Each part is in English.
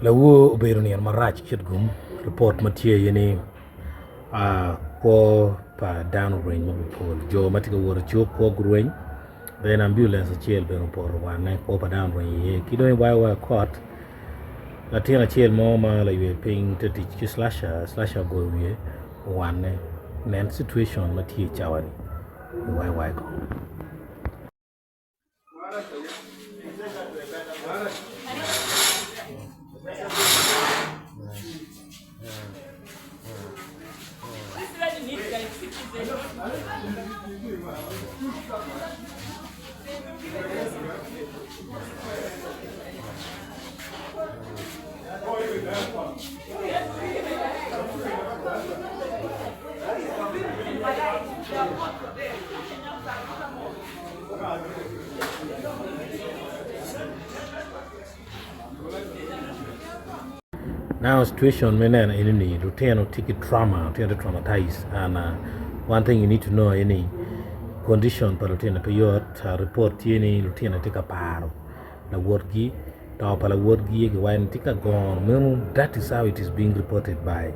lawo obedo ni marach kitgum report matie yene ko pa down range mo pol jo matiga woro chok ko grwen then ambulance chiel beno por wane ko pa down range ye kido wa court latina chiel mo ma la ye ping to teach slasher go ye wane nen situation matie chawani why go Now situation menen any Lieutenant ticket trauma, traumatized, and one thing you need to know any condition per Lieutenant Payot report any Lieutenant take a paro the word gi top la word gi when take a gone that is how it is being reported by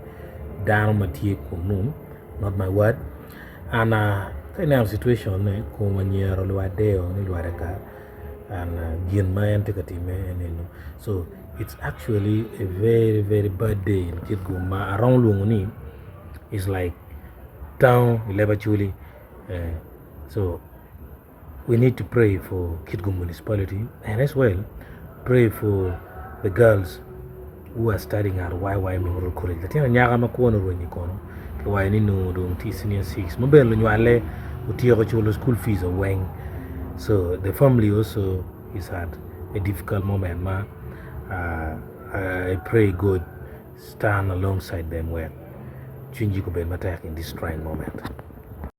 down Matie Kunum, not my word. And kind of situation ne kumanyero lwadeo ni lwadeka and gin mayan take a team so it's actually a very, very bad day in Kitguma. Around Lunguni is like town, Ilebachuli. So we need to pray for Kitgum municipality and as well pray for the girls who are studying at YY Memorial College. Latina nyaga makuono rwenye kono. Kwa ini no do senior 6. Mobile nyale utiyo chulo school fees are wang. So the family also is at a difficult moment ma. I pray God stand alongside them when Chinji could be attack in this trying moment.